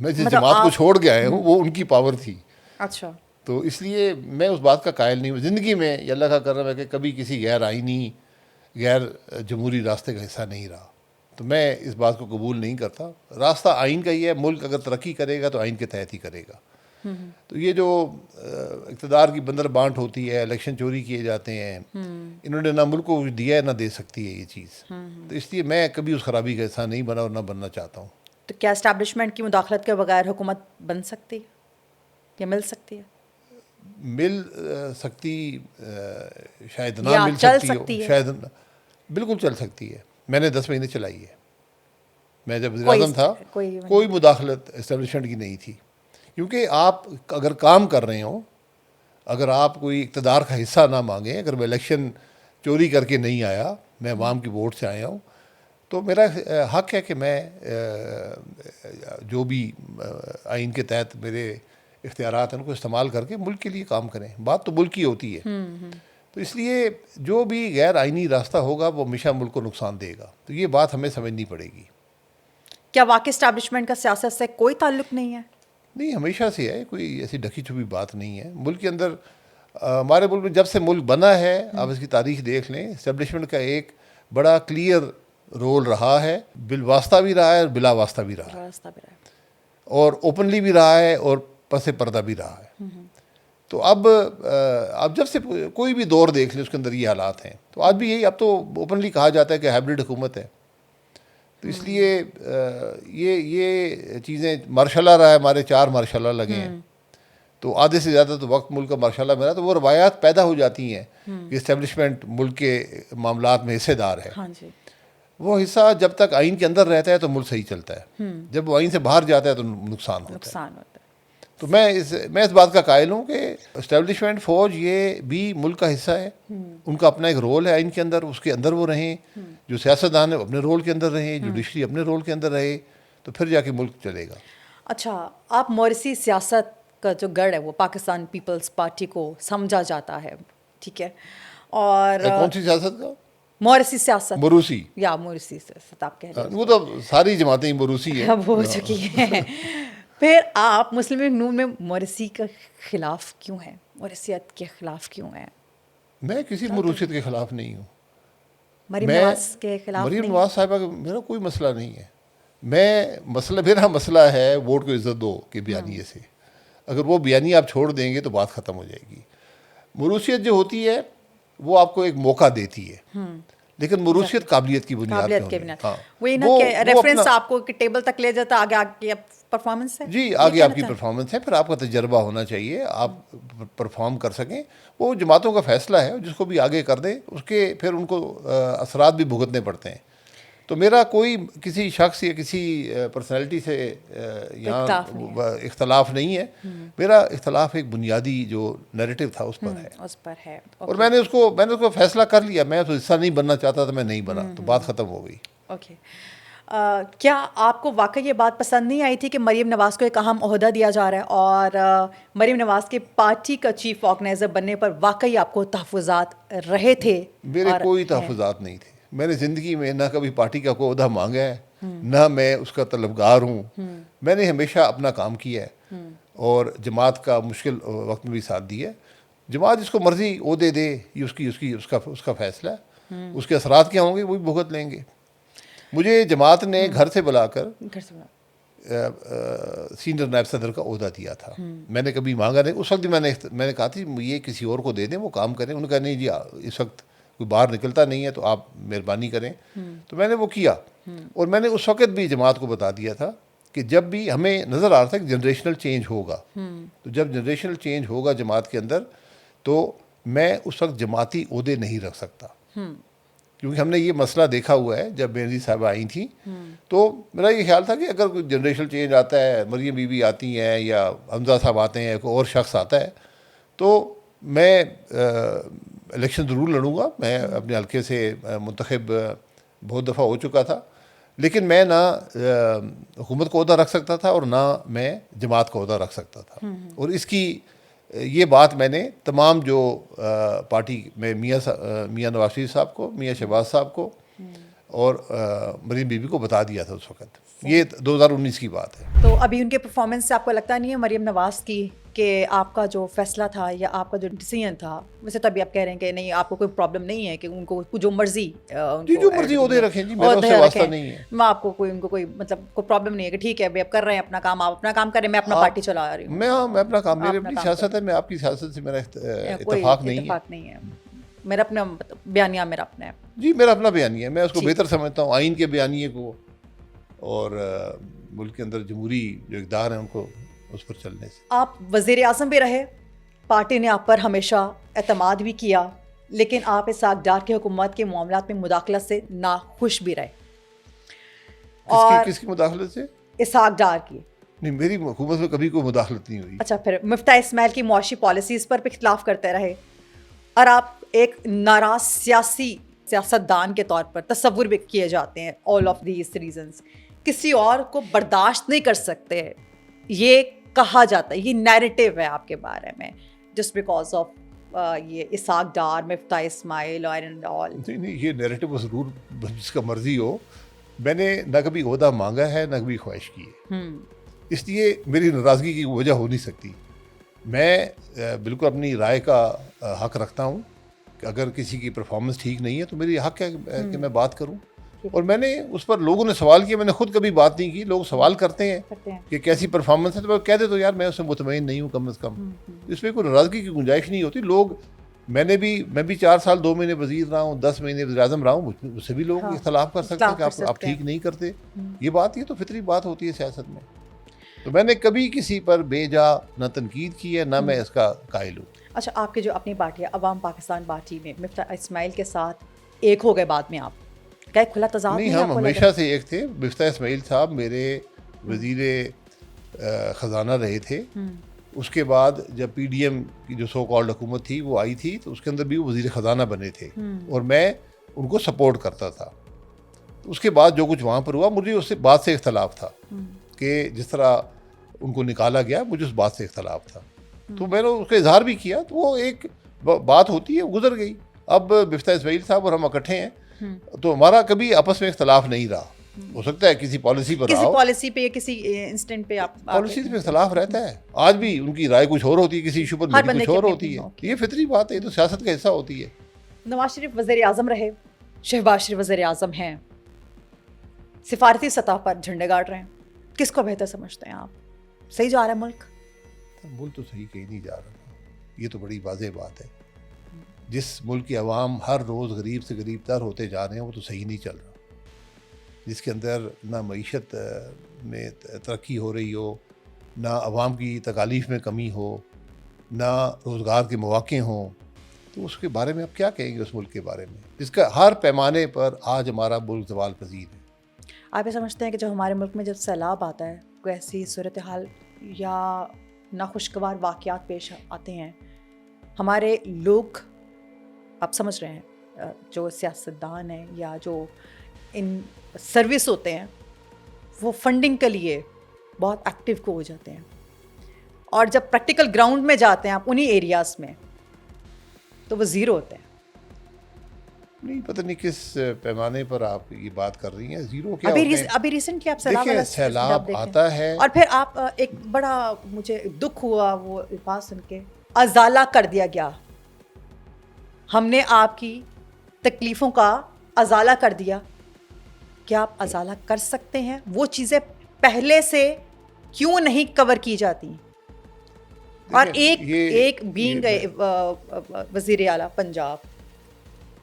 میں جس جماعت کو چھوڑ کے آیا ہوں وہ ان کی پاور تھی. اچھا. تو اس لیے میں اس بات کا قائل نہیں ہوں زندگی میں, یہ اللہ کا کرم ہے کہ کبھی کسی غیر آئینی غیر جمہوری راستے کا حصہ نہیں رہا. تو میں اس بات کو قبول نہیں کرتا. راستہ آئین کا ہی ہے. ملک اگر ترقی کرے گا تو آئین کے تحت ہی کرے گا. تو یہ جو اقتدار کی بندر بانٹ ہوتی ہے, الیکشن چوری کیے جاتے ہیں, انہوں نے نہ ملک کو دیا ہے نہ دے سکتی ہے یہ چیز. تو اس لیے میں کبھی اس خرابی کا حصہ نہیں بنا اور نہ بننا چاہتا ہوں. تو کیا اسٹیبلشمنٹ کی مداخلت کے بغیر حکومت بن سکتی ہے یا مل سکتی ہے؟ مل سکتی, شاید نہ یا مل چل سکتی ہو, سکتی ہے؟ شاید بالکل چل سکتی ہے. میں نے 10 مہینے چلائی ہے. میں جب وزیر اعظم تھا کوئی مداخلت اسٹیبلشمنٹ کی نہیں تھی, کیونکہ آپ اگر کام کر رہے ہوں, اگر آپ کوئی اقتدار کا حصہ نہ مانگیں, اگر میں الیکشن چوری کر کے نہیں آیا, میں عوام کی ووٹ سے آیا ہوں, تو میرا حق ہے کہ میں جو بھی آئین کے تحت میرے اختیارات ہیں ان کو استعمال کر کے ملک کے لیے کام کریں. بات تو ملک کی ہوتی ہے. تو اس لیے جو بھی غیر آئینی راستہ ہوگا وہ ہمیشہ ملک کو نقصان دے گا. تو یہ بات ہمیں سمجھنی پڑے گی. کیا واقعی اسٹیبلشمنٹ کا سیاست سے کوئی تعلق نہیں ہے؟ نہیں, ہمیشہ سے ہے. کوئی ایسی ڈھکی چھپی بات نہیں ہے. ملک کے اندر, ہمارے ملک میں جب سے ملک بنا ہے, آپ اس کی تاریخ دیکھ لیں, اسٹیبلشمنٹ کا ایک بڑا کلیئر رول رہا ہے. بالواسطہ بھی رہا ہے اور بلا واسطہ بھی رہا ہے, اور اوپنلی بھی رہا ہے اور پس پردہ بھی رہا ہے. تو اب جب سے کوئی بھی دور دیکھ لیں اس کے اندر یہ حالات ہیں. تو آج بھی یہی, اب تو اوپنلی کہا جاتا ہے کہ ہائبرڈ حکومت ہے. تو اس لیے یہ چیزیں, مارشاء رہا ہے, ہمارے 4 مارشاء لگے ہیں, تو آدھے سے زیادہ تو وقت ملک کا ماشاء اللہ میرا. تو وہ روایات پیدا ہو جاتی ہیں کہ اسٹیبلشمنٹ ملک کے معاملات میں حصے دار ہے. وہ حصہ جب تک آئین کے اندر رہتا ہے تو ملک صحیح چلتا ہے, جب وہ آئین سے باہر جاتا ہے تو نقصان ہوتا ہے. تو میں اس بات کا قائل ہوں کہ اسٹیبلشمنٹ, فوج, یہ بھی ملک کا حصہ ہے. ان کا اپنا ایک رول ہے آئین کے اندر, اس کے اندر وہ رہیں. جو سیاستدان ہیں اپنے رول کے اندر رہیں, جوڈیشری اپنے رول کے اندر رہے, تو پھر جا کے ملک چلے گا. اچھا, آپ موریسی سیاست کا جو گڑھ ہے وہ پاکستان پیپلز پارٹی کو سمجھا جاتا ہے, ٹھیک ہے, اور کون سی سیاست کا؟ موریسی سیاست, موروثی, یا موریسی سیاست آپ کہہ رہے ہیں. وہ تو ساری جماعتیں موروثی ہیں, اب ہو چکی ہیں. پھر آپ مسلم لیگ نون میں موریسی کے خلاف کیوں ہیں, موریسیت کے خلاف کیوں ہیں؟ میں کسی موروثیت کے خلاف نہیں ہوں. مریم نواز کے خلاف مریم نہیں؟ نواز صاحبہ کا میرا کوئی مسئلہ نہیں ہے. میرا مسئلہ ہے ووٹ کو عزت دو کے بیانیے سے. اگر وہ بیانیہ آپ چھوڑ دیں گے تو بات ختم ہو جائے گی. موروثیت جو ہوتی ہے وہ آپ کو ایک موقع دیتی ہے, لیکن موروثیت قابلیت کی بنیاد پہ. وہی نا کہ ریفرنس آپ کو ٹیبل تک لے جاتا, آگے کی پرفارمنس ہے. جی, آگے آپ کی پرفارمنس ہے, پھر آپ کا تجربہ ہونا چاہیے, آپ پرفارم کر سکیں. وہ جماعتوں کا فیصلہ ہے, جس کو بھی آگے کر دیں اس کے پھر ان کو اثرات بھی بھگتنے پڑتے ہیں. تو میرا کوئی کسی شخص یا کسی پرسنالٹی سے یہاں اختلاف نہیں ہے. میرا اختلاف ایک بنیادی جو نیریٹو تھا اس پر ہے. اور میں نے اس کو فیصلہ کر لیا. میں تو حصہ نہیں بننا چاہتا تھا, میں نہیں بنا, تو بات ختم ہو گئی. اوکے. کیا آپ کو واقعی یہ بات پسند نہیں آئی تھی کہ مریم نواز کو ایک اہم عہدہ دیا جا رہا ہے, اور مریم نواز کے پارٹی کا چیف آرگنائزر بننے پر واقعی آپ کو تحفظات رہے تھے؟ میرے کوئی تحفظات نہیں تھے. میں نے زندگی میں نہ کبھی پارٹی کا کوئی عہدہ مانگا ہے, نہ میں اس کا طلبگار ہوں. میں نے ہمیشہ اپنا کام کیا ہے اور جماعت کا مشکل وقت میں بھی ساتھ دیا ہے. جماعت جس کو مرضی عہدے دے, یہ اس کا فیصلہ ہے. اس کے اثرات کیا ہوں گے وہ بھی بھگت لیں گے. مجھے جماعت نے گھر سے بلا کر سینئر نائب صدر کا عہدہ دیا تھا. میں نے کبھی مانگا نہیں. اس وقت میں نے کہا تھی یہ کسی اور کو دے دیں, وہ کام کریں. انہوں نے کہا نہیں جی, اس وقت کوئی باہر نکلتا نہیں ہے تو آپ مہربانی کریں. تو میں نے وہ کیا, اور میں نے اس وقت بھی جماعت کو بتا دیا تھا کہ جب بھی ہمیں نظر آ رہا تھا کہ جنریشنل چینج ہوگا, تو جب جنریشنل چینج ہوگا جماعت کے اندر, تو میں اس وقت جماعتی عہدے نہیں رکھ سکتا. کیونکہ ہم نے یہ مسئلہ دیکھا ہوا ہے. جب بینظیر صاحبہ آئی تھیں تو میرا یہ خیال تھا کہ اگر کوئی جنریشنل چینج آتا ہے, مریم بی بی آتی ہیں یا حمزہ صاحب آتے ہیں, کوئی اور شخص آتا ہے, تو میں الیکشن ضرور لڑوں گا. میں اپنے حلقے سے منتخب بہت دفعہ ہو چکا تھا, لیکن میں نہ حکومت کو عہدہ رکھ سکتا تھا اور نہ میں جماعت کو عہدہ رکھ سکتا تھا. اور اس کی یہ بات میں نے تمام جو پارٹی میں میاں نواز شریف صاحب کو, میاں شہباز صاحب کو, اور میری بیوی کو بتا دیا تھا اس وقت. یہ 2019 کی بات ہے. تو ابھی ان کے پرفارمنس سے آپ کو لگتا نہیں ہے مریم نواز کی کہ آپ کا جو فیصلہ تھا یا آپ کا جو ڈیسیژن تھا, ویسے تو ابھی آپ کہہ رہے ہیں کہ نہیں آپ کو کوئی پرابلم نہیں ہے کہ ان کو جو مرضی جو مرضی عہدے رکھیں جی, میرا اس سے واسطہ نہیں ہے. میں آپ کو کوئی ان کو کوئی مطلب کوئی پرابلم نہیں ہے کہ ٹھیک ہے ابھی آپ کر رہے ہیں اپنا کام, آپ اپنا کام کریں, میں اپنا پارٹی چلا رہی ہوں. میں اپنا کام, میری اپنی سیاست ہے, میں آپ کی سیاست سے میرا اتفاق نہیں ہے. میرا اپنا بیانیہ میرا اپنا ہے جی, میرا اپنا بیانیہ ہے, میں اس کو بہتر سمجھتا ہوں آئین کے بیانیے کو, اور ملک کے اندر جمہوری جو اقدار ہیں ان کو اس پر چلنے سے. آپ وزیر اعظم بھی رہے, پارٹی نے آپ پر ہمیشہ اعتماد بھی کیا, لیکن آپ اسحاق ڈار کی حکومت کے معاملات میں مداخلت سے ناخوش بھی رہے. اور کس کی مداخلت سے؟ اسحاق ڈار کی. نہیں, میری حکومت میں کبھی کوئی مداخلت نہیں ہوئی. اچھا, پھر مفتاح اسماعیل کی معاشی پالیسیز پر بھی اختلاف کرتے رہے, اور آپ ایک ناراض سیاستدان کے طور پر تصور بھی کیے جاتے ہیں. آل آف دیز ریزنز کسی اور کو برداشت نہیں کر سکتے, یہ کہا جاتا ہے, یہ نیریٹو ہے آپ کے بارے میں, جسٹ بیکاز آف یہ اسحاق ڈار, مفتاح اسماعیل اینڈ آل. نہیں, یہ نیریٹو ضرور جس کا مرضی ہو, میں نے نہ کبھی عہدہ مانگا ہے نہ کبھی خواہش کی ہے, اس لیے میری ناراضگی کی وجہ ہو نہیں سکتی. میں بالکل اپنی رائے کا حق رکھتا ہوں کہ اگر کسی کی پرفارمنس ٹھیک نہیں ہے تو میری حق ہے کہ میں بات کروں, اور میں نے اس پر لوگوں نے سوال کیا, میں نے خود کبھی بات نہیں کی. لوگ سوال کرتے ہیں کہ کیسی پرفارمنس ہے, تو میں کہہ دے تو یار میں اس سے مطمئن نہیں ہوں کم از کم. اس میں کوئی ناراضگی کی گنجائش نہیں ہوتی. لوگ میں بھی 4 سال 2 مہینے وزیر رہا ہوں, 10 مہینے وزیر اعظم رہا ہوں, مجھ سے بھی لوگ اختلاف کر سکتے ہیں کہ آپ ٹھیک نہیں کرتے. یہ بات, یہ تو فطری بات ہوتی ہے سیاست میں. تو میں نے کبھی کسی پر بے جا نہ تنقید کی ہے, نہ میں اس کا قائل ہوں. اچھا, آپ کی جو اپنی پارٹی ہے عوام پاکستان پارٹی میں مفتاح اسماعیل کے ساتھ ایک ہو گئے بعد میں, آپ کا ایک کھلا تضاد نہیں, ہم ہمیشہ سے ایک تھے. مفتاح اسماعیل صاحب میرے وزیر خزانہ رہے تھے. اس کے بعد جب پی ڈی ایم کی جو سو کالڈ حکومت تھی وہ آئی تھی, تو اس کے اندر بھی وہ وزیر خزانہ بنے تھے, اور میں ان کو سپورٹ کرتا تھا. اس کے بعد جو کچھ وہاں پر ہوا, مجھے اس سے بات سے اختلاف تھا کہ جس طرح ان کو نکالا گیا, مجھے اس بات سے اختلاف تھا. تو میں نے اس کا اظہار بھی کیا, تو وہ ایک بات ہوتی ہے, گزر گئی. اب مفتاح اسماعیل صاحب اور ہم اکٹھے ہیں, تو ہمارا کبھی آپس میں اختلاف نہیں رہا. ہو سکتا ہے کسی پالیسی پر کسی پالیسی پہ یا کسی انسٹنٹ پہ پالیسی پہ اختلاف رہتا ہے. آج بھی ان کی رائے کچھ اور ہوتی ہے, کسی ایشو پر میری کچھ اور ہوتی ہے. یہ فطری بات ہے, یہ تو سیاست کا حصہ ہوتی ہے. نواز شریف وزیر اعظم رہے, شہباز شریف وزیر اعظم ہیں, سفارتی سطح پر جھنڈے گاڑ رہے ہیں, کس کو بہتر سمجھتے ہیں آپ؟ صحیح جا رہا ہے ملک؟ ملک تو صحیح کہیں نہیں جا رہا, یہ تو بڑی واضح بات ہے. جس ملک کے عوام ہر روز غریب سے غریب تر ہوتے جا رہے ہیں, وہ تو صحیح نہیں چل رہا. جس کے اندر نہ معیشت میں ترقی ہو رہی ہو, نہ عوام کی تکالیف میں کمی ہو, نہ روزگار کے مواقع ہوں, تو اس کے بارے میں آپ کیا کہیں گے اس ملک کے بارے میں, جس کا ہر پیمانے پر آج ہمارا ملک زوال پذیر ہے. آپ یہ سمجھتے ہیں کہ جب ہمارے ملک میں جب سیلاب آتا ہے, کوئی ایسی صورتحال یا ناخوشگوار واقعات پیش آتے ہیں, ہمارے لوگ, آپ سمجھ رہے ہیں, جو سیاستدان ہیں یا جو ان سروس ہوتے ہیں, وہ فنڈنگ کے لیے بہت ایکٹیو کو ہو جاتے ہیں, اور جب پریکٹیکل گراؤنڈ میں جاتے ہیں آپ انہی ایریاز میں, تو وہ زیرو ہوتے ہیں. نہیں, پتہ نہیں کس پیمانے پر آپ یہ بات کر رہی ہیں. زیرو کیا ابھی ریسنٹلی آپ سیلاب آتا ہے, اور پھر آپ ایک بڑا مجھے دکھ ہوا وہ بات سن کے, ازالہ کر دیا گیا. ہم نے آپ کی تکلیفوں کا ازالہ کر دیا. کیا آپ ازالہ کر سکتے ہیں؟ وہ چیزیں پہلے سے کیوں نہیں کور کی جاتی؟ اور ایک بینگ وزیر اعلیٰ پنجاب,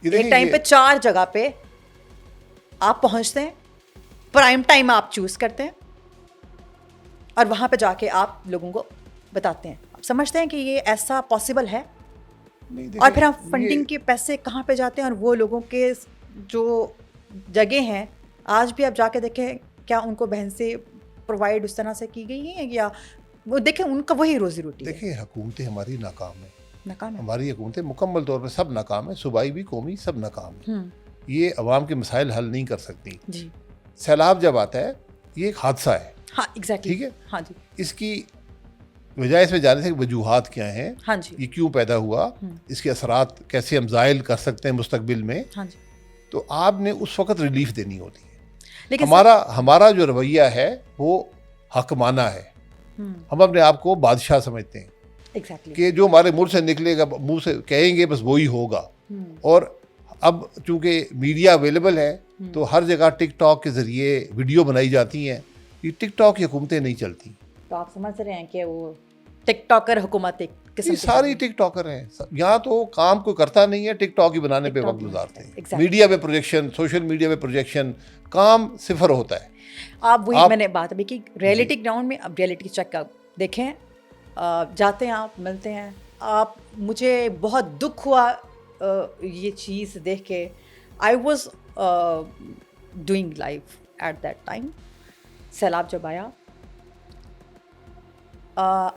ایک ٹائم پہ 4 جگہ پہ آپ پہنچتے ہیں, پرائم ٹائم آپ چوز کرتے ہیں, اور وہاں پہ جا کے آپ لوگوں کو بتاتے ہیں. آپ سمجھتے ہیں کہ یہ ایسا پاسبل ہے؟ اور پھر ہم فنڈنگ کے پیسے کہاں پہ جاتے ہیں, اور وہ لوگوں کے جو جگہ ہیں آج بھی آپ جا کے دیکھیں, کیا ان کو بہن سے پرووائڈ اس طرح سے کی گئی ہیں, یا وہ دیکھیں ان کا وہی روزی روٹی ہے. دیکھیں, حکومتیں ہماری ناکام ہیں, ناکام ہے, ہماری حکومتیں مکمل طور پہ سب ناکام ہیں, صوبائی بھی قومی سب ناکام ہیں. یہ عوام کے مسائل حل نہیں کر سکتی. جی, سیلاب جب آتا ہے یہ ایک حادثہ ہے. ہاں ایگزیکٹلی, ٹھیک ہے, ہاں جی. اس کی وجہ اس میں جانے سے وجوہات کیا ہیں, ہاں جی, یہ کیوں پیدا ہوا, اس کے اثرات کیسے ہم زائل کر سکتے ہیں مستقبل میں. ہاں جی. تو آپ نے اس وقت ریلیف دینی ہوتی ہے. لیکن ہمارا جو رویہ ہے وہ حکمانہ ہے. ہم اپنے آپ کو بادشاہ سمجھتے ہیں کہ جو ہمارے منہ سے نکلے گا, منہ سے کہیں گے بس وہی ہوگا. اور اب چونکہ میڈیا اویلیبل ہے تو ہر جگہ ٹک ٹاک کے ذریعے ویڈیو بنائی جاتی ہیں. یہ ٹک ٹاک کی حکومتیں نہیں چلتی. تو آپ سمجھ رہے ہیں کہ وہ ٹک ٹاکر حکومت ایک قسم کی ساری ٹک ٹاکر ہیں. یہاں تو کام کوئی کرتا نہیں ہے, ٹک ٹاک ہی بنانے پہ وقت گزارتے ہیں. میڈیا پہ پروجیکشن, سوشل میڈیا پہ پروجیکشن, کام صفر ہوتا ہے. آپ وہی میں نے بات ابھی کی ریئلٹی گراؤنڈ میں. اب ریئلٹی چیک اپ دیکھیں, جاتے ہیں آپ, ملتے ہیں آپ, مجھے بہت دکھ ہوا یہ چیز دیکھ کے. I was doing life at that time. سیلاب جب آیا,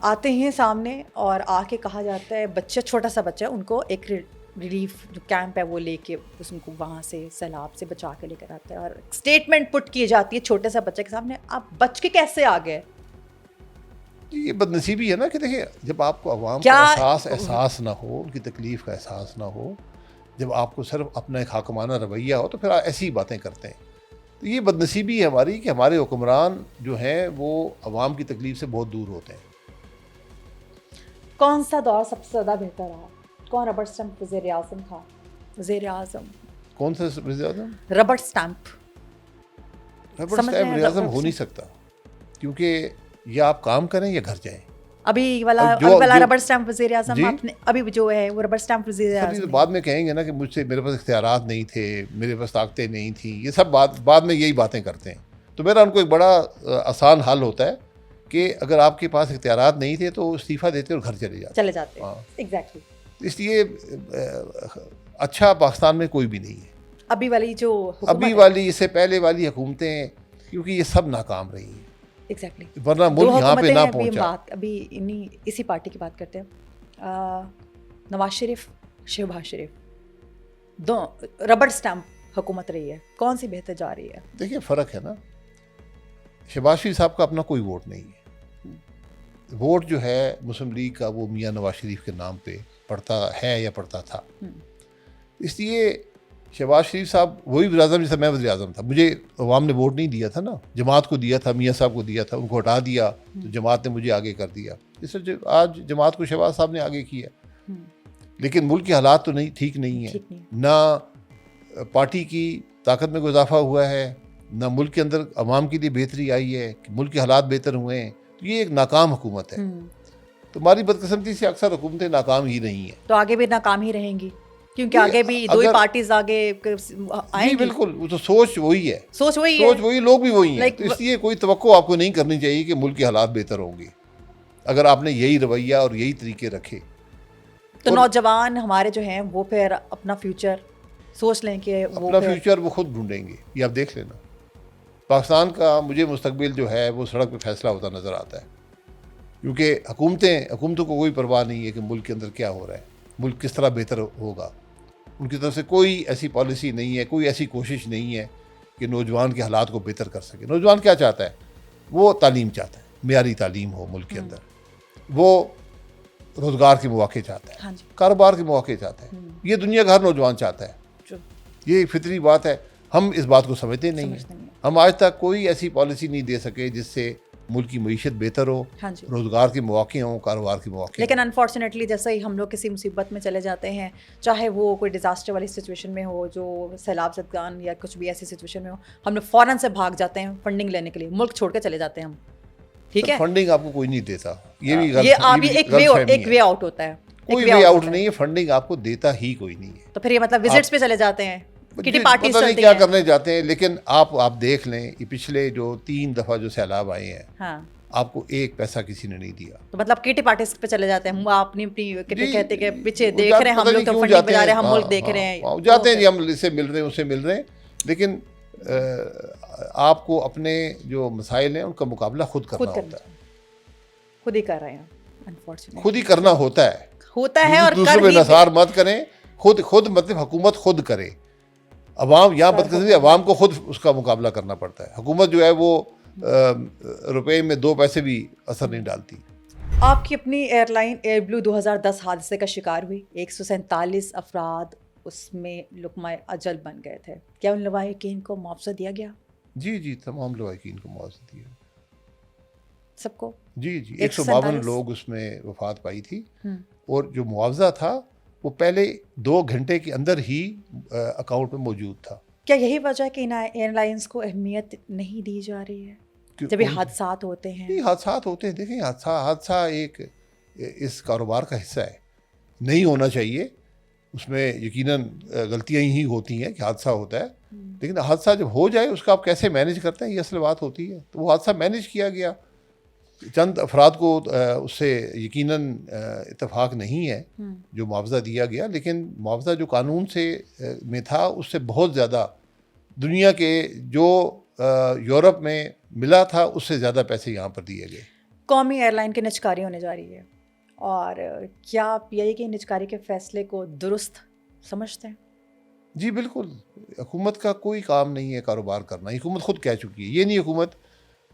آتے ہیں سامنے اور آ کے کہا جاتا ہے, بچہ چھوٹا سا بچہ, ان کو ایک ریلیف جو کیمپ ہے وہ لے کے اس کو وہاں سے سیلاب سے بچا کے لے کر آتا ہے, اور اسٹیٹمنٹ پٹ کی جاتی ہے چھوٹے سا بچے کے سامنے, آپ بچ کے کیسے آ گئے؟ یہ بد نصیبی ہے نا کہ دیکھیں, جب آپ کو عوام کا احساس نہ ہو, ان کی تکلیف کا احساس نہ ہو, جب آپ کو صرف اپنا ایک حاکمانہ رویہ ہو, تو پھر ایسی باتیں کرتے ہیں. تو یہ بد نصیبی ہے ہماری کہ ہمارے حکمران جو ہیں وہ عوام کی تکلیف سے بہت دور ہوتے ہیں. کون سا دور سب سے زیادہ بہتر رہا؟ کون ربڑ اسٹمپ وزیر اعظم تھا؟ وزیر اعظم کون سا وزیر اعظم؟ Rubber stamp. ربڑ اسٹمپ وزیر اعظم ہو نہیں سکتا, کیونکہ یا آپ کام کریں یا گھر جائیں. ابھی والا ربڑ اسٹمپ وزیر اعظم ابھی جو ہے وہ ربڑ اسٹمپ وزیر اعظم. بعد میں کہیں گے نا کہ مجھ سے, میرے پاس اختیارات نہیں تھے, میرے پاس طاقتیں نہیں تھیں, یہ سب بعد میں یہی باتیں کرتے ہیں. تو میرا ان کو ایک بڑا آسان حل ہوتا ہے کہ اگر آپ کے پاس اختیارات نہیں تھے تو استعفیٰ دیتے اور گھر چلے جاتے. ایگزیکٹلی. اس لیے اچھا پاکستان میں کوئی بھی نہیں ہے. ابھی والی اس سے پہلے والی حکومتیں, کیونکہ یہ سب ناکام رہی ہیں. ایگزیکٹلی. ورنہ ملک یہاں پہ نہ پہنچا. ابھی اسی پارٹی کی بات کرتے ہیں, نواز شریف, شہباز شریف, دو ربڑ اسٹمپ حکومت رہی ہے, کون سی بہتر جا رہی ہے؟ دیکھیے فرق ہے نا, شہباز شریف صاحب کا اپنا کوئی ووٹ نہیں ہے. ووٹ جو ہے مسلم لیگ کا وہ میاں نواز شریف کے نام پہ پڑتا ہے یا پڑتا تھا. اس لیے شہباز شریف صاحب وہی وزیر اعظم جیسا میں وزیر اعظم تھا, مجھے عوام نے ووٹ نہیں دیا تھا نا, جماعت کو دیا تھا, میاں صاحب کو دیا تھا, ان کو ہٹا دیا تو جماعت نے مجھے آگے کر دیا. اس سے آج جماعت کو شہباز صاحب نے آگے کیا. لیکن ملک کے حالات تو نہیں نہیں ہیں, نہ پارٹی کی طاقت میں کوئی اضافہ ہوا ہے, نہ ملک کے اندر عوام کے لیے بہتری آئی ہے, ملک کے حالات بہتر ہوئے ہیں. یہ ایک ناکام حکومت ہے. تو ہماری بدقسمتی سے اکثر حکومتیں ناکام ہی نہیں ہیں, تو آگے بھی ناکام ہی رہیں گی, کیونکہ آگے بھی دو ہی پارٹیز آگے آئیں گی. بالکل, وہ تو سوچ وہی ہے, سوچ وہی, لوگ بھی وہی ہیں. تو اس لیے کوئی توقع آپ کو نہیں کرنی چاہیے کہ ملک کے حالات بہتر ہوں گے اگر آپ نے یہی رویہ اور یہی طریقے رکھے. تو نوجوان ہمارے جو ہیں وہ پھر اپنا فیوچر سوچ لیں کہ اپنا فیوچر وہ خود ڈھونڈیں گے. یہ آپ دیکھ لینا, پاکستان کا مجھے مستقبل جو ہے وہ سڑک پہ فیصلہ ہوتا نظر آتا ہے, کیونکہ حکومتوں کو کوئی پرواہ نہیں ہے کہ ملک کے اندر کیا ہو رہا ہے, ملک کس طرح بہتر ہوگا. ان کی طرف سے کوئی ایسی پالیسی نہیں ہے, کوئی ایسی کوشش نہیں ہے کہ نوجوان کے حالات کو بہتر کر سکے. نوجوان کیا چاہتا ہے؟ وہ تعلیم چاہتا ہے, معیاری تعلیم ہو ملک کے اندر, وہ روزگار کے مواقع چاہتا ہے, کاروبار کے مواقع چاہتا ہے. یہ دنیا کا ہر نوجوان چاہتا ہے, یہ فطری بات ہے. ہم اس بات کو سمجھتے نہیں ہیں. ہم آج تک کوئی ایسی پالیسی نہیں دے سکے جس سے ملک کی معیشت بہتر ہو, روزگار کے مواقع ہوں, کاروبار کے مواقع. لیکن انفارچونیٹلی جیسے ہی ہم لوگ کسی مصیبت میں چلے جاتے ہیں, چاہے وہ کوئی ڈیزاسٹر والی سچویشن میں ہو, جو سیلاب زدگان یا کچھ بھی ایسی سچویشن میں ہو, ہم لوگ فوراً سے بھاگ جاتے ہیں فنڈنگ لینے کے لیے, ملک چھوڑ کے چلے جاتے ہیں ہم. ٹھیک ہے, فنڈنگ آپ کو کوئی نہیں دیتا, یہ ایک وے آؤٹ ہوتا ہے. کوئی وے آؤٹ نہیں ہے, فنڈنگ آپ کو دیتا ہی کوئی نہیں ہے. تو پھر یہ مطلب وزٹس پہ چلے جاتے ہیں, کٹی پارٹیز پتہ نہیں کیا کرنے جاتے ہیں. لیکن آپ دیکھ لیں, یہ پچھلے جو 3 دفعہ جو سیلاب آئے ہیں, آپ کو ایک پیسہ کسی نے نہیں دیا. تو مطلب کٹی پارٹیز پہ چلے جاتے ہیں, ہم اپنی کہتے کہ پیچھے دیکھ رہے ہیں, ہم لوگ تو فنڈنگ بجا رہے ہیں, ہم ملک دیکھ رہے ہیں, جاتے ہیں جی, ہم اس سے مل رہے ہیں, اس سے مل رہے ہیں. لیکن آپ کو اپنے جو مسائل ہیں ان کا مقابلہ خود کرنا ہوتا ہے. خود ہی کر رہے ہیں, انفارچونیٹلی خود ہی کرنا ہوتا ہے. اور دوسروں پہ نثار مت کریں, خود مطلب حکومت خود کرے. عوام یہاں بدقسمتی, عوام کو خود اس کا مقابلہ کرنا پڑتا ہے. حکومت جو ہے وہ روپے میں 2 پیسے بھی اثر نہیں ڈالتی. آپ کی اپنی ایئر لائن ایئر بلو 2010 حادثے کا شکار ہوئی, 147 افراد اس میں لقمہ اجل بن گئے تھے. کیا ان لواحقین کو معاوضہ دیا گیا؟ جی تمام لواحقین کو معاوضہ دیا. سب کو؟ جی 152 لوگ اس میں وفات پائی تھی. اور جو معاوضہ تھا وہ پہلے 2 گھنٹے کے اندر ہی اکاؤنٹ میں موجود تھا. کیا یہی وجہ ہے کہ ان ایئر لائنس کو اہمیت نہیں دی جا رہی ہے جب یہ حادثات ہوتے ہیں؟ نہیں، حادثات ہوتے ہیں. دیکھیں حادثہ ایک اس کاروبار کا حصہ ہے، نہیں ہونا چاہیے. اس میں یقیناً غلطیاں ہی ہوتی ہیں کہ حادثہ ہوتا ہے، لیکن حادثہ جب ہو جائے اس کا آپ کیسے مینیج کرتے ہیں یہ اصل بات ہوتی ہے. تو وہ حادثہ مینیج کیا گیا. چند افراد کو اس سے یقیناً اتفاق نہیں ہے جو معاوضہ دیا گیا، لیکن معاوضہ جو قانون سے میں تھا اس سے بہت زیادہ دنیا کے جو یورپ میں ملا تھا اس سے زیادہ پیسے یہاں پر دیے گئے. قومی ایئر لائن کی نجکاری ہونے جا رہی ہے، اور کیا پی آئی کے نجکاری کے فیصلے کو درست سمجھتے ہیں؟ جی بالکل. حکومت کا کوئی کام نہیں ہے کاروبار کرنا. حکومت خود کہہ چکی ہے. یہ نہیں حکومت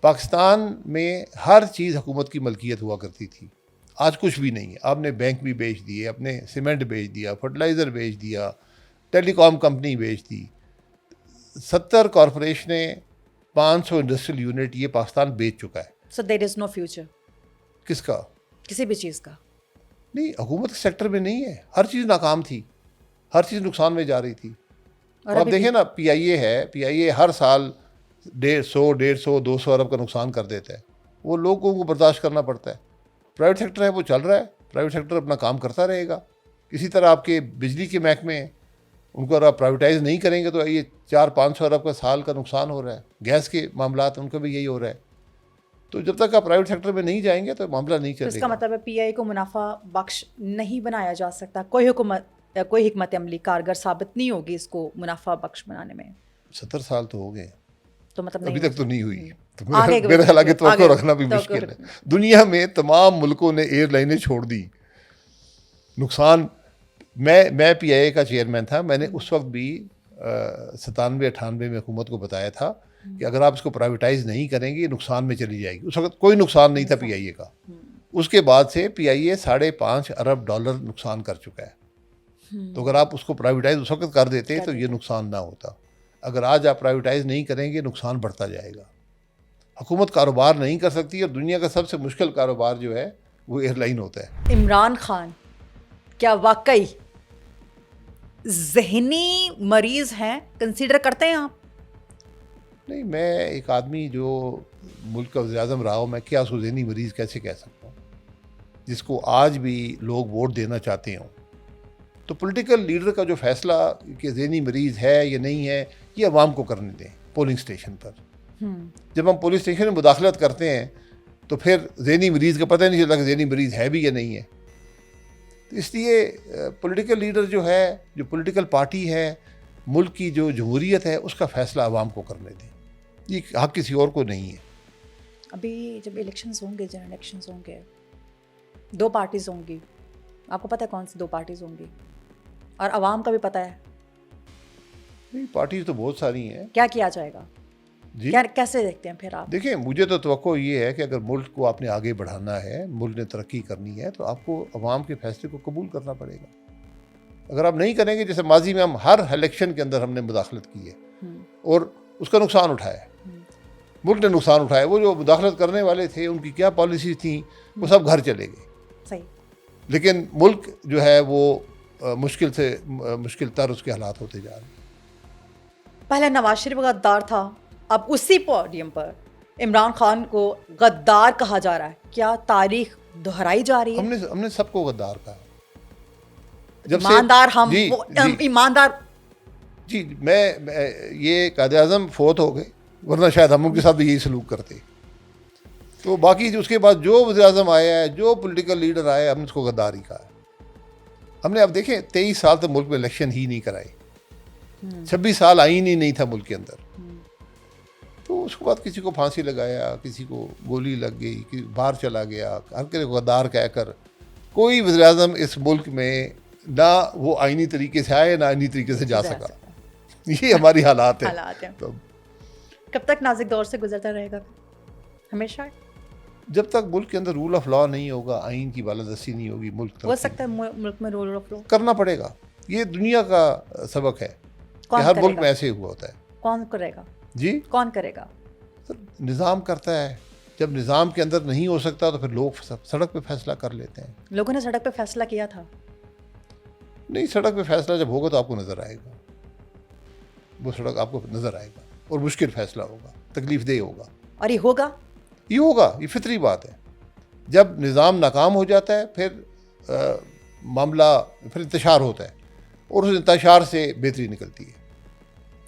پاکستان میں ہر چیز حکومت کی ملکیت ہوا کرتی تھی، آج کچھ بھی نہیں ہے. آپ نے بینک بھی بیچ دیے، اپنے سیمنٹ بیچ دیا، فرٹیلائزر بیچ دیا، ٹیلی کام کمپنی بیچ دی. 70 کارپوریشنیں، 500 انڈسٹریل یونٹ یہ پاکستان بیچ چکا ہے. سو دیر از نو فیوچر کس کا؟ کسی بھی چیز کا نہیں، حکومت کے سیکٹر میں نہیں ہے. ہر چیز ناکام تھی، ہر چیز نقصان میں جا رہی تھی. اور آپ دیکھیں نا پی آئی اے ہے، پی آئی اے ہر سال 150 200 ارب کا نقصان کر دیتا ہے. وہ لوگوں کو برداشت کرنا پڑتا ہے. پرائیویٹ سیکٹر ہے وہ چل رہا ہے، پرائیویٹ سیکٹر اپنا کام کرتا رہے گا. اسی طرح آپ کے بجلی کے محکمے ہیں، ان کو اگر آپ پرائیویٹائز نہیں کریں گے تو یہ 400-500 ارب کا سال کا نقصان ہو رہا ہے. گیس کے معاملات ان کا بھی یہی ہو رہا ہے. تو جب تک آپ پرائیویٹ سیکٹر میں نہیں جائیں گے تو معاملہ نہیں چلے گا. اس کا مطلب ہے پی آئی کو منافع بخش نہیں بنایا جا سکتا. کوئی حکمت عملی کارگر ثابت نہیں ہوگی اس کو منافع بخش بنانے میں. 70 سال تو ہو گئے، تو مطلب ابھی تک تو نہیں ہوئی. تو میرا خیال ہے کہ توقع رکھنا بھی مشکل ہے. دنیا میں تمام ملکوں نے ایئر لائنیں چھوڑ دی. نقصان میں پی آئی اے کا چیئرمین تھا. میں نے اس وقت بھی 97-98 میں حکومت کو بتایا تھا کہ اگر آپ اس کو پرائیویٹائز نہیں کریں گے یہ نقصان میں چلی جائے گی. اس وقت کوئی نقصان نہیں تھا پی آئی اے کا. اس کے بعد سے پی آئی اے $5.5 ارب نقصان کر چکا ہے. تو اگر آپ اس کو پرائیویٹائز اس وقت کر دیتے تو یہ نقصان نہ ہوتا. اگر آج آپ پرائیویٹائز نہیں کریں گے نقصان بڑھتا جائے گا. حکومت کاروبار نہیں کر سکتی، اور دنیا کا سب سے مشکل کاروبار جو ہے وہ ایئر لائن ہوتا ہے. عمران خان کیا واقعی ذہنی مریض ہیں؟ کنسیڈر کرتے ہیں آپ؟ نہیں، میں ایک آدمی جو ملک کا وزیر اعظم رہا ہوں، میں کیا اس کو ذہنی مریض کیسے کہہ سکتا ہوں، جس کو آج بھی لوگ ووٹ دینا چاہتے ہوں. تو پولیٹیکل لیڈر کا جو فیصلہ کہ ذہنی مریض ہے یا نہیں ہے یہ عوام کو کرنے دیں. پولنگ اسٹیشن پر جب ہم پولنگ اسٹیشن میں مداخلت کرتے ہیں تو پھر ذہنی مریض کا پتہ نہیں چلتا کہ ذہنی مریض ہے بھی یا نہیں ہے. تو اس لیے پولیٹیکل لیڈر جو ہے، جو پولیٹیکل پارٹی ہے، ملک کی جو جمہوریت ہے، اس کا فیصلہ عوام کو کرنے دیں. یہ حق کسی اور کو نہیں ہے. ابھی جب الیکشنز ہوں گے، جنرل الیکشنز ہوں گے، 2 پارٹیز ہوں گی. آپ کو پتہ ہے کون سی 2 پارٹیز ہوں گی؟ اور عوام کا بھی پتہ ہے. نہیں، پارٹیز تو بہت ساری ہیں. کیا کیا جائے گا؟ جی کیسے دیکھتے ہیں پھر آپ؟ دیکھیں، مجھے تو توقع یہ ہے کہ اگر ملک کو آپ نے آگے بڑھانا ہے، ملک نے ترقی کرنی ہے، تو آپ کو عوام کے فیصلے کو قبول کرنا پڑے گا. اگر آپ نہیں کریں گے، جیسے ماضی میں ہم ہر الیکشن کے اندر ہم نے مداخلت کی ہے اور اس کا نقصان اٹھایا ہے، ملک نے نقصان اٹھایا. وہ جو مداخلت کرنے والے تھے ان کی کیا پالیسیز تھیں، وہ سب گھر چلے گئے. صحیح. لیکن ملک جو ہے وہ مشکل سے مشکل تر اس کے حالات ہوتے جا رہے ہیں. پہلے نواز شریف غدار تھا، اب اسی پوڈیم پر عمران خان کو غدار کہا جا رہا ہے. کیا تاریخ دہرائی جا رہی ہے؟ ہم نے سب کو غدار کہا. ایماندار ہم ایماندار. جی میں یہ قائد اعظم فوت ہو گئے، ورنہ شاید ہم ان کے ساتھ بھی یہی سلوک کرتے. تو باقی اس کے بعد جو وزیر اعظم آیا ہے، جو پولیٹیکل لیڈر آیا ہے، ہم نے اس کو غدار ہی کہا ہے. ہم نے اب دیکھیں 23 سال تک ملک میں الیکشن ہی نہیں کرائی، 26 سال آئین ہی نہیں تھا ملک کے اندر. تو اس کے بعد کسی کو پھانسی لگایا، کسی کو گولی لگ گئی، کسی باہر چلا گیا، ہر کسی کو غدار کہہ کر. کوئی وزیر اعظم اس ملک میں نہ وہ آئینی طریقے سے آئے نہ آئینی طریقے سے جا سکا. یہ ہماری حالات ہیں. تو کب تک نازک دور سے گزرتا رہے گا؟ ہمیشہ. جب تک ملک کے اندر رول آف لا نہیں ہوگا، آئین کی بالادستی نہیں ہوگی، ملک ہو سکتا ہے ملک میں رول آف لا کرنا پڑے گا. یہ دنیا کا سبق ہے کہ ہر ملک میں ایسے ہوا ہوتا ہے. کون کرے گا جی کون کرے گا؟ نظام کرتا ہے. جب نظام کے اندر نہیں ہو سکتا تو پھر لوگ سڑک پہ فیصلہ کر لیتے ہیں. لوگوں نے سڑک پہ فیصلہ کیا تھا. نہیں, سڑک پہ فیصلہ جب ہوگا تو آپ کو نظر آئے گا, وہ سڑک آپ کو نظر آئے گا, اور مشکل فیصلہ ہوگا, تکلیف دہ ہوگا. اور یہ ہوگا, یہ فطری بات ہے. جب نظام ناکام ہو جاتا ہے پھر معاملہ پھر انتشار ہوتا ہے, اور اس انتشار سے بہتری نکلتی ہے.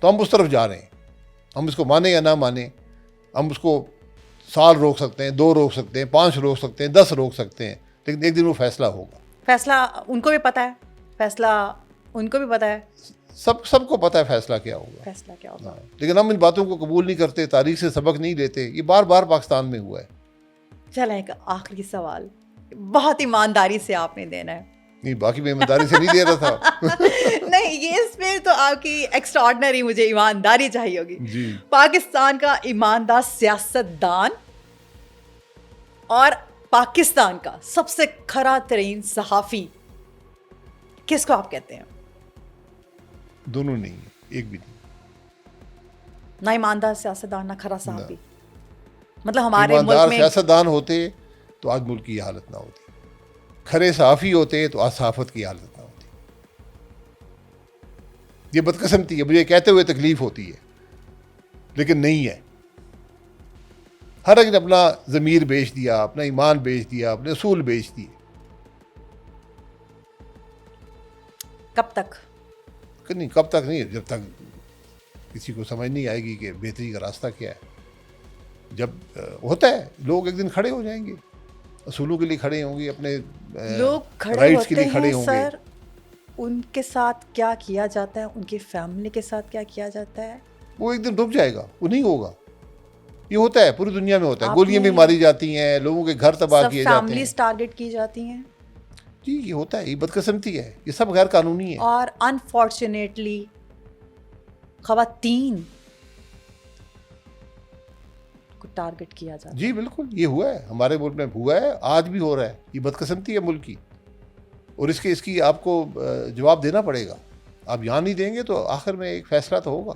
تو ہم اس طرف جا رہے ہیں. ہم اس کو مانیں یا نہ مانیں, ہم اس کو سال روک سکتے ہیں, 2 روک سکتے ہیں, 5 روک سکتے ہیں, 10 روک سکتے ہیں, لیکن ایک دن وہ فیصلہ ہوگا. فیصلہ ان کو بھی پتہ ہے, فیصلہ ان کو بھی پتہ ہے, سب کو پتہ ہے فیصلہ کیا ہوگا. فیصلہ کیا ہوگا. لیکن ہم ان باتوں کو قبول نہیں کرتے, تاریخ سے سبق نہیں لیتے. یہ بار بار پاکستان میں ہوا ہے. چلیں ایک آخری سوال, بہت ایمانداری سے آپ نے دینا ہے. نہیں, باقی میں ایمانداری سے نہیں دے رہا تھا. نہیں, یہ اس میں تو آپ کی ایکسٹرا آرڈنری مجھے ایمانداری چاہیے ہوگی. جی, پاکستان کا ایماندار سیاست دان اور پاکستان کا سب سے کھرا ترین صحافی کس کو آپ کہتے ہیں؟ دونوں نہیں, ایک بھی نہیں. نہ ایماندار سیاست دان نہ کھرا صحافی. مطلب ہمارے ملک ایماندار میں سیاست دان ہوتے تو آج ملک کی یہ حالت نہ ہوتی. کھرے صحافی ہوتے تو آج صحافت کی حالت نہ ہوتی. یہ بدقسمتی ہے, مجھے کہتے ہوئے تکلیف ہوتی ہے, لیکن نہیں ہے. ہر ایک نے اپنا ضمیر بیچ دیا, اپنا ایمان بیچ دیا, اپنے اصول بیچ دیے. کب تک؟ نہیں, کب تک نہیں, جب تک کسی کو سمجھ نہیں آئے گی کہ بہتری کا راستہ کیا ہے. جب ہوتا ہے لوگ ایک دن کھڑے ہو جائیں گے, اصولوں کے لیے کھڑے ہوں گے, اپنے لوگ کھڑے رائٹس کے ہوتے لیے کھڑے ہیں ہوں گے. سر, ان کے ساتھ کیا کیا جاتا ہے, ان کی فیملی کے ساتھ کیا کیا جاتا ہے, وہ ایک دن رک جائے گا, وہ نہیں ہوگا. یہ ہوتا ہے, پوری دنیا میں ہوتا ہے. آپ گولیاں بھی نے ماری جاتی ہیں, لوگوں کے گھر تباہ سب کیے جاتے ہیں. فیملیز ٹارگٹ کی جاتی ہیں. جی, یہ ہوتا ہے, یہ بدقسمتی ہے, یہ سب غیر قانونی ہے. اور انفارچونیٹلی خواتین کو ٹارگٹ کیا جاتا ہے. جی بالکل, یہ ہوا ہے, ہمارے ملک میں ہوا ہے, آج بھی ہو رہا ہے. یہ بدقسمتی ہے ملک کی, اور اس کی آپ کو جواب دینا پڑے گا. آپ یہاں نہیں دیں گے تو آخر میں ایک فیصلہ تو ہوگا,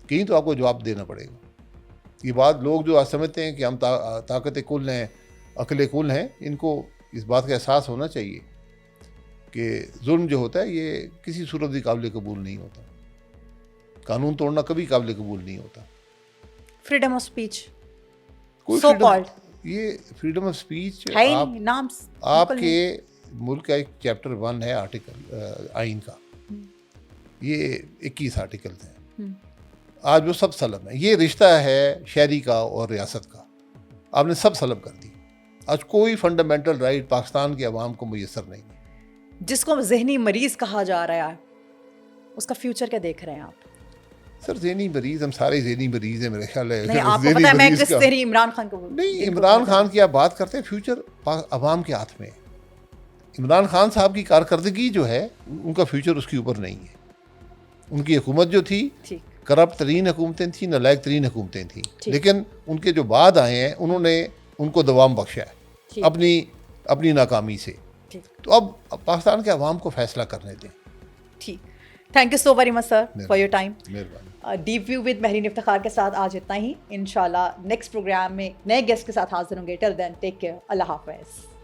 کہیں تو آپ کو جواب دینا پڑے گا. یہ بات لوگ جو آج سمجھتے ہیں کہ ہم طاقت کل ہیں, عقل کل ہیں, ان کو اس بات کا احساس ہونا چاہیے کہ ظلم جو ہوتا ہے یہ کسی صورت بھی قابل قبول نہیں ہوتا. قانون توڑنا کبھی قابل قبول نہیں ہوتا. Freedom of speech so called, یہ فریڈم آف اسپیچ آپ کے ملک کا ایک چیپٹر 1 ہے آرٹیکل آئین کا, یہ 21 آرٹیکل ہیں. آج وہ سب سلب ہیں. یہ رشتہ ہے شہری کا اور ریاست کا, آپ نے سب سلب کر دی. آج کوئی فنڈامنٹل رائٹ پاکستان کے عوام کو میسر نہیں ہے. جس کو ذہنی مریض کہا جا رہا ہے, اس کا فیوچر کیا دیکھ رہے ہیں آپ؟ سر ذہنی مریض, ہم سارے ذہنی مریض ہیں میرے خیال ہے. نہیں, آپ کو پتہ ہے میں کس ذہنی عمران خان کو نہیں, عمران خان کی آپ بات کرتے ہیں, فیوچر عوام کے ہاتھ میں ہے. عمران خان صاحب کی کارکردگی جو ہے ان کا فیوچر اس کے اوپر نہیں ہے. ان کی حکومت جو تھی کرپٹ ترین حکومتیں تھیں, نالائق ترین حکومتیں تھیں, لیکن ان کے جو بعد آئے ہیں انہوں نے ان کو دوام بخشا ہے اپنی ناکامی سے. تو اب پاکستان کے عوام کو فیصلہ کرنے دیں. ٹھیک, thank you so very much sir for your time. مہربانی. Deep view with Mehreen Iftikhar کے ساتھ آج اتنا ہی. انشاءاللہ نیکسٹ پروگرام میں نئے گیسٹ کے ساتھ حاضر ہوں گے. ٹل دین ٹیک کیئر, اللہ حافظ.